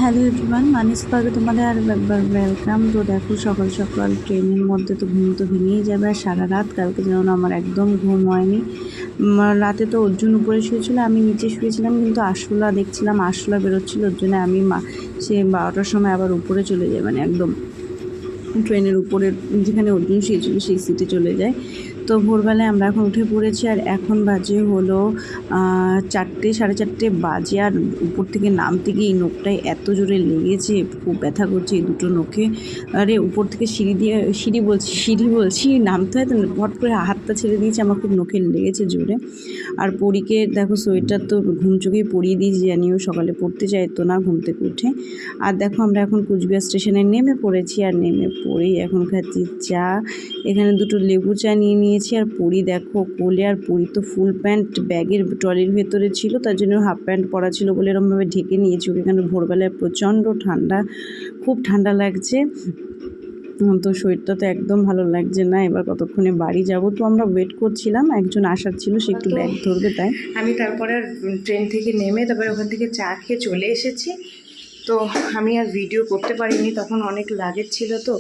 Hello everyone, মানিস ব্লগে তোমাদের আর একবার ওয়েলকাম। তো দেখো সকাল সকাল ট্রেনের মধ্যে তো ঘুম তো ভেঙেই যাবে। আর সারা রাত কালকে যেন আমার একদম ঘুম হয়নি। রাতে তো অর্জুন উপরে শুয়েছিল, আমি নিচে শুয়েছিলাম, কিন্তু আরশোলা দেখছিলাম, আরশোলা বেরোচ্ছিল, ওর জন্য আমি সে 12টার সময় আবার উপরে চলে যায়, মানে একদম ট্রেনের উপরে যেখানে অর্জুন শুয়েছিল সেই সিটে চলে যায়। তো ভোরবেলায় আমরা এখন উঠে পড়েছি, আর এখন বাজে হলো 4টে, 4:30 বাজে। আর উপর থেকে নামতে গিয়ে এই নখটায় এত জোরে লেগেছে, খুব ব্যথা করছে এই দুটো নখে। আরে উপর থেকে সিঁড়ি বলছি নামতে হয় তো, হট করে হাতটা ছেড়ে দিয়েছে, আমার খুব নখে লেগেছে জোরে। আর পরীকে দেখো সোয়েটার তো ঘুম চোখেই পরিয়ে দিয়েছি, জানিও সকালে পড়তে চাইতো না ঘুম থেকে উঠে। আর দেখো আমরা এখন কুচবিহার স্টেশনে নেমে পড়েছি, আর নেমে পড়েই এখন খাচ্ছি চা। এখানে দুটো লেবু চা নিয়ে নিয়েছি। আর পরি দেখো কোলে, আর পরি তো ফুল প্যান্ট ব্যাগের ট্রলির ভেতরে ছিল, তার জন্য হাফ প্যান্ট পরা ছিল বলে এরকমভাবে ঢেকে নিয়েছি ওকে। এখানে ভোরবেলায় প্রচণ্ড ঠান্ডা, খুব ঠান্ডা লাগছে। তো শরীরটা তো একদম ভালো লাগছে না। এবার কতক্ষণে বাড়ি যাব, তো আমরা ওয়েট করছিলাম, একজন আসার ছিল, সে একটু ব্যাগ ধরবে তাই। আমি তারপরে আর ট্রেন থেকে নেমে তারপরে ওখান থেকে চা খেয়ে চলে এসেছি। তো আমি আর ভিডিও করতে পারিনি, তখন অনেক লাগেজ ছিল তো।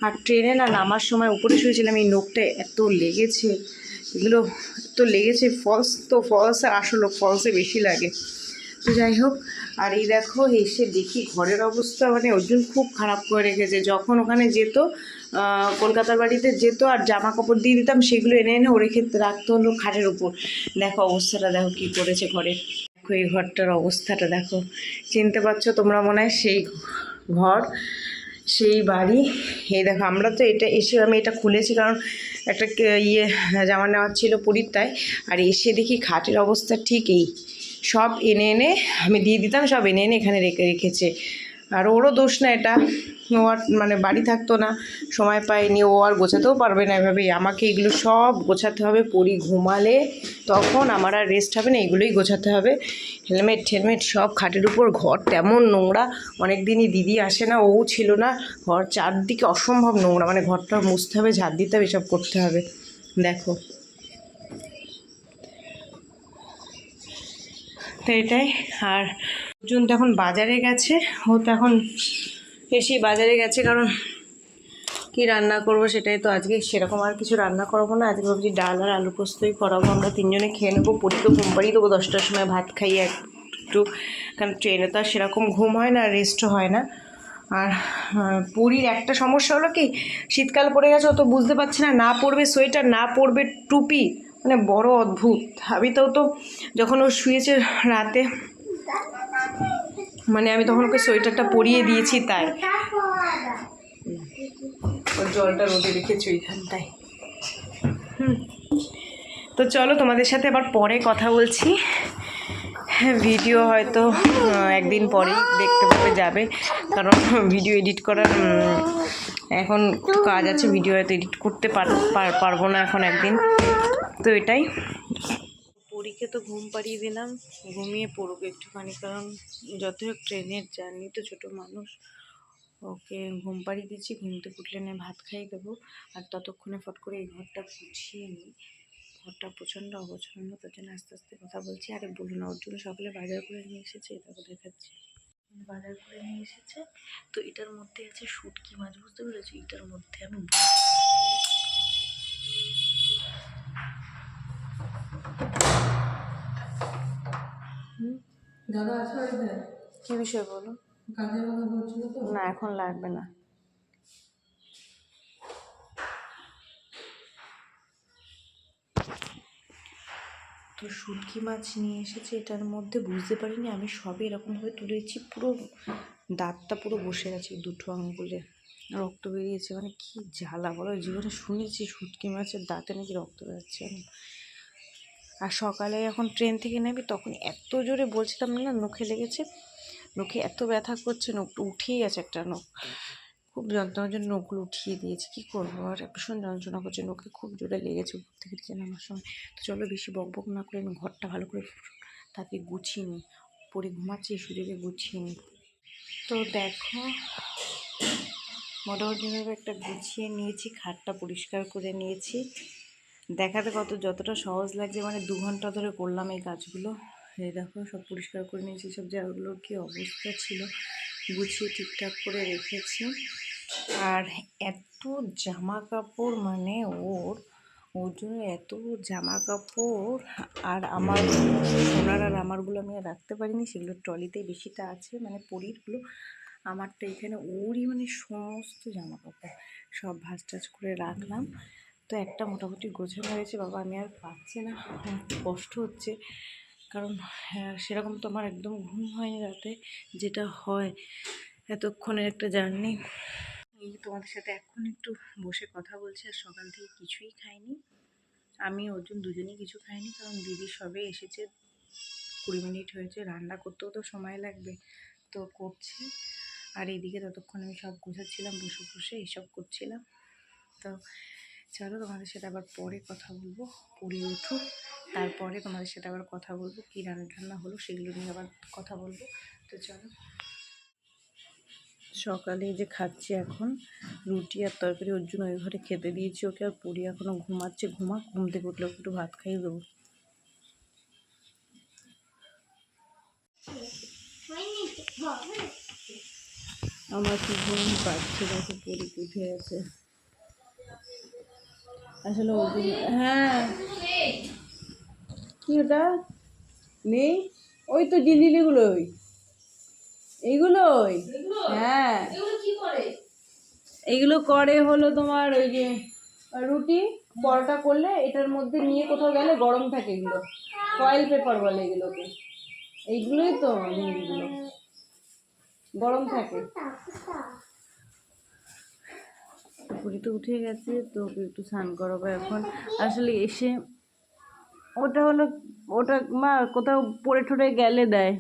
আর ট্রেনে না নামার সময় উপরে শুয়েছিলাম, এই নখটা এত লেগেছে, এগুলো এত লেগেছে। ফলস আর আসলে ফলসে বেশি লাগে। তো যাই হোক, আর এই দেখো এসে দেখি ঘরের অবস্থা, মানে অর্জুন খুব খারাপ করে রেখেছে। যখন ওখানে যেত, কলকাতার বাড়িতে যেত, আর জামা কাপড় দিয়ে দিতাম, সেগুলো এনে এনে ওরে ক্ষেত্রে রাখতে হলো খাটের উপর। দেখো অবস্থাটা দেখো কী করেছে ঘরের। দেখো এই ঘরটার অবস্থাটা দেখো, চিনতে পারছো তোমরা মনে হয় সেই ঘর, সেই বাড়ি। এই দেখো আমরা তো এটা এসে আমি এটা খুলেছি কারণ একটা জামা নেওয়ার ছিল পরীর। আর এসে দেখি খাটের অবস্থা ঠিক এই, সব এনে এনে আমি দিয়ে দিতাম, সব এনে এনে এখানে রেখেছে। আর ওরও দোষ না এটা, ও আর মানে বাড়ি থাকতো না, সময় পায়নি, ও আর গোছাতেও পারবে না এভাবেই। আমাকে এগুলো সব গোছাতে হবে, পরি ঘুমালে তখন আমার আর রেস্ট হবে না, এগুলোই গোছাতে হবে। হেলমেট সব খাটের উপর। ঘর তেমন নোংরা, অনেক দিনই দিদি আসে না, ও ছিল না, ঘর চারদিকে অসম্ভব নোংরা, মানে ঘরটা মুছতে হবে, ঝাড় দিতে হবে, এসব করতে হবে। দেখো তো এটাই। আর অর্জুন তো এখন বাজারে গেছে, ও তো এখন এসেই বাজারে গেছে, কারণ কি রান্না করব সেটাই তো। আজকে সেরকম আর কিছু রান্না করবো না, আজকে ভাবছি ডাল আর আলু পোস্তই করাবো, আমরা তিনজনে খেয়ে নেবো। পরীকে ঘুম পাড়িয়ে দেবো 10টার সময়, ভাত খাইয়ে একটু, কারণ ট্রেনে তো আর সেরকম ঘুম হয় না, রেস্টও হয় না। আর পুরীর একটা সমস্যা হলো কি, শীতকাল পড়ে গেছে, ও তো বুঝতে পারছি না, না পরবে সোয়েটার না পরবে টুপি, মানে বড় অদ্ভুত। আমি তো যখন ও শুয়েছে রাতে, মানে আমি তখন ওকে সোয়েটারটা পরিয়ে দিয়েছি, তাই ওর জলটা রোদে রেখেছি ওইখানটায়। তো চলো তোমাদের সাথে আবার পরে কথা বলছি। ভিডিও হয়তো একদিন পরেই দেখতে পাবে যাবে, কারণ ভিডিও এডিট করার এখন কাজ আছে, ভিডিও হয়তো এডিট করতে পারবো না এখন একদিন। তো এটাই, পরীকে তো ঘুম পাড়িয়ে দিলাম, ঘুমিয়ে পড়ুক একটুখানি, কারণ যত হোক ট্রেনের জার্নি তো, ছোটো মানুষ, ওকে ঘুম পাড়িয়ে দিচ্ছি, ঘুম থেকে উঠলে নিয়ে ভাত খাইয়ে দেবো। আর ততক্ষণে ফট করে এই ঘরটা গুছিয়ে নিই, ঘরটা প্রচণ্ড অগোছালো, তার জন্য আস্তে আস্তে কথা বলছি। আরে বলুন, অর্জুন সকালে বাজার করে নিয়ে এসেছে, এটাকে দেখাচ্ছি, বাজার করে নিয়ে এসেছে। তো এটার মধ্যে আছে শুটকি মাছ, বুঝতে পেরেছি, এটার মধ্যে আমি দাদা আছে কি বিষয় বলো, কাজের কথা বলছিল তো, না এখন লাগবে না। তো শুটকি মাছ নিয়ে এসেছে, এটার মধ্যে বুঝতে পারিনি আমি, সবে এরকমভাবে তুলেছি, পুরো দাঁতটা পুরো বসে আছে, দুটো আঙুলে রক্ত বেরিয়েছে, মানে কি জ্বালা বলো, জীবনে শুনেছি শুটকি মাছের দাঁতে নাকি রক্ত বেরোচ্ছে। আর সকালে এখন ট্রেন থেকে নেবে, তখন এত জোরে বলছিলাম না নখে লেগেছে, নখে এত ব্যথা করছে, নখটা উঠেই গেছে একটা নখ, খুব যন্ত্রণার জন্য নখগুলো উঠিয়ে দিয়েছি, কী করবো। আর ভীষণ যন্ত্রণা করছে, নখে খুব জোরে লেগেছে উপর থেকে নিচে নামার সময়। তো চলো বেশি বকবক না করে আমি ঘরটা ভালো করে তাকে গুছিয়ে নিই, পরে ঘুমাচ্ছি এই সুযোগে গুছিয়ে নিই। তো দেখো মোটামুটিভাবে একটা গুছিয়ে নিয়েছি, খাটটা পরিষ্কার করে নিয়েছি, দেখাতে যতটা সহজ লাগছে, মানে 2 ঘন্টা ধরে করলাম এই কাজগুলো। এই দেখো সব পরিষ্কার করে নিয়েছি, সব জায়গাগুলোর কী অবস্থা ছিল, গুছিয়ে ঠিকঠাক করে রেখেছি। আর এত জামা কাপড়, মানে ওর জন্য এত জামা কাপড়, আর আমার ওনার আর আমারগুলো আমি আর রাখতে পারিনি, সেগুলো ট্রলিতেই বেশিটা আছে, মানে পরীরগুলো। আমারটা এখানে ওরই মানে সমস্ত জামা কাপড় সব ভাঁজ টাজ করে রাখলাম। তো একটা মোটামুটি গোছানো হয়েছে। বাবা আমি আর পারছি না, একটু কষ্ট হচ্ছে, কারণ সেরকম তো আমার একদম ঘুম হয়নি রাতে, যেটা হয় এতক্ষণের একটা জার্নি। তোমাদের সাথে এখন একটু বসে কথা বলছি, আর সকাল থেকে কিছুই খাইনি। আমি অর্জুন দুজনেই কিছু খাইনি, কারণ দিদি সবে এসেছে, 20 মিনিট হয়েছে, রান্না করতেও তো সময় লাগবে, তো করছি। আর এইদিকে ততক্ষণ আমি সব গোছাচ্ছিলাম, বসে বসে এইসব করছিলাম। তো চলো তোমাদের সাথে আবার পরে কথা বলবো, পড়ি উঠুক, তারপরে তোমাদের সাথে আবার কথা বলবো, কী রান্না হলো সেগুলো নিয়ে আবার কথা বলবো। তো চলো, সকালে যে খাচ্ছি এখন রুটি আর তরকারি, অর্জুন ওই ঘরে খেতে দিয়েছি ওকে, আর পুরি এখনও ঘুমাচ্ছে, ঘুম থেকে উঠলে একটু ভাত খাইয়ে দেবো। আমার কি ঘুম পাচ্ছে, দেখো পুরি উঠে গেছে আসলে অর্জুন। হ্যাঁ কি ওটা নেই, ওই তো জিনিসগুলোই, এইগুলোই। হ্যাঁ এইগুলো করে হলো তোমার ওই যে রুটি পরোটা করলে এটার মধ্যে নিয়ে কোথাও গেলে গরম থাকে, এগুলো ফয়েল পেপার বলে এগুলোকে, এইগুলোই তো জিনিসগুলো গরম থাকে। পুরি তো উঠে গেছে, তো ওকে একটু স্নান করাবো এখন। আসলে এসে ওটা হলো, ওটা মা কোথাও পড়ে ঠরে গেলে দেয়।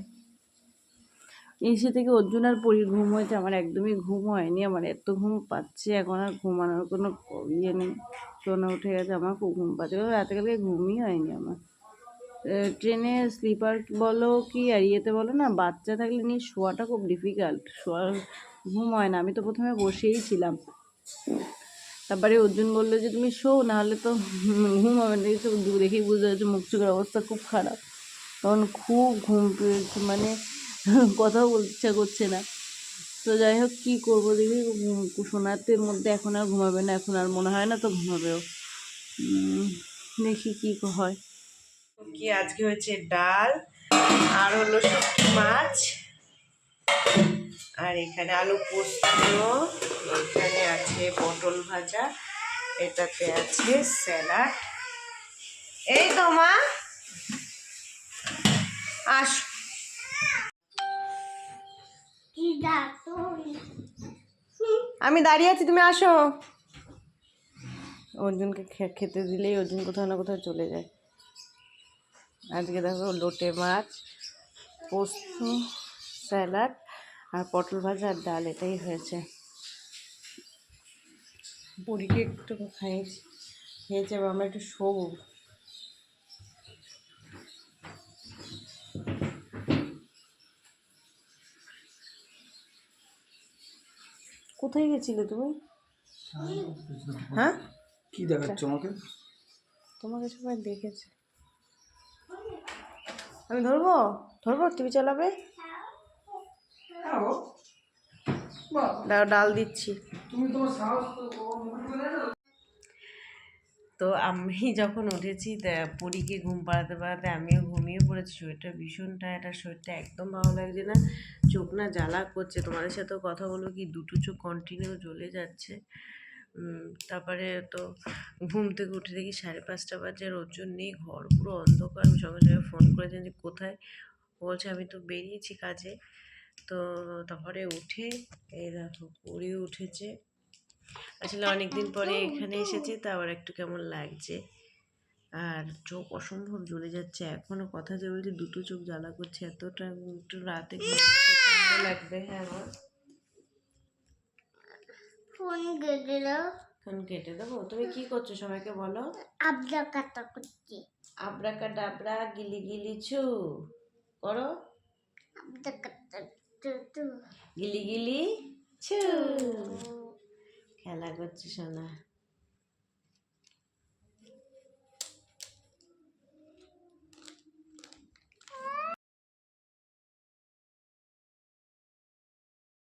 এসে থেকে অর্জুন আর পরীর ঘুম হয়েছে, আমার একদমই ঘুম হয়নি, আমার এত ঘুম পাচ্ছে এখন, আর ঘুমানোর কোনো ইয়ে নেই। সোনা উঠে গেছে, আমার খুব ঘুম পাচ্ছে, রাতে কালকে ঘুমই হয়নি আমার। ট্রেনে স্লিপার বলো কি আর ইয়েতে বলো না, বাচ্চা থাকলে নিয়ে শোয়াটা খুব ডিফিকাল্ট, ঘুম হয় না। আমি তো প্রথমে বসেই ছিলাম, তারপরে অর্জুন বললো যে তুমি শো, নাহলে তো ঘুম হবে না। দেখেই বুঝতে পারছি মুখ চোখের অবস্থা খুব খারাপ, তখন খুব ঘুম পেয়েছে, মানে কথাও বলতে ইচ্ছা করছে না। তো যাই হোক কী করবো, দেখি সোনাতের মধ্যে এখন আর ঘুমাবে না, এখন আর মনে হয় না তো ঘুমাবেও, দেখি কী হয়। কি আজকে হয়েছে ডাল, আর হলো শুটকি মাছ, আর এখানে আলু পোস্ত, এখানে আছে পটল ভাজা, এটাতে আছে স্যালাড। এই তো মা আস, আমি দাঁড়িয়ে আছি, তুমি আসো। অর্জুনকে খেতে দিলেই অর্জুন কোথাও না কোথাও চলে যায়। আজকে দেখো লোটে মাছ, পোস্ত, স্যালাড আর পটল ভাজা আর ডাল, এটাই হয়েছে। পুরীকে একটু খেয়েছে, আমরা একটু শোবো। কোথায় গেছিলে তুমি? হ্যাঁ কি দেখাচ্ছ আমাকে? তোমাকে সবাই দেখেছে। আমি ধরবো ধরবো, টিভি চালাবে, ডাল দিচ্ছি। তো আমি যখন উঠেছি পরীকে ঘুম পাড়াতে পাড়াতে আমিও ঘুমিয়ে পড়েছি। শরীরটা ভীষণ টায়ার্ড, আর শরীরটা একদম ভালো লাগছে না, চোখ না জ্বালা করছে। তোমাদের সাথেও কথা বলবো কি, দুটো চোখ কন্টিনিউ জ্বলে যাচ্ছে। তারপরে তো ঘুম থেকে উঠে দেখি 5:30 বাজে, আর অর্জুন নেই, ঘর পুরো অন্ধকার। আমি সঙ্গে সঙ্গে ফোন করেছেন যে কোথায়, বলছে আমি তো বেরিয়েছি কাজে। তো তারপরে উঠে এই দেখো পরি উঠেছে। আসলে অনেকদিন পরে এখানে এসেছি, তো আবার একটু কেমন লাগছে, আর চোখ অসম্ভব জ্বলে যাচ্ছে। এখনো কথা যে বলছি দুটো চোখ জ্বালা করছে, এতটা একটু রাতে ভালো লাগবে। হ্যাঁ আমার ফোন কেটে দেবো। তুমি কি করছো সবাইকে বলো? আবরা কাটা করছি, আবরা কাটা আবরা গিলি গিলি ছু করো, আবরা কাটা গিলি গিলি ছু, খেলা করছে সোনা।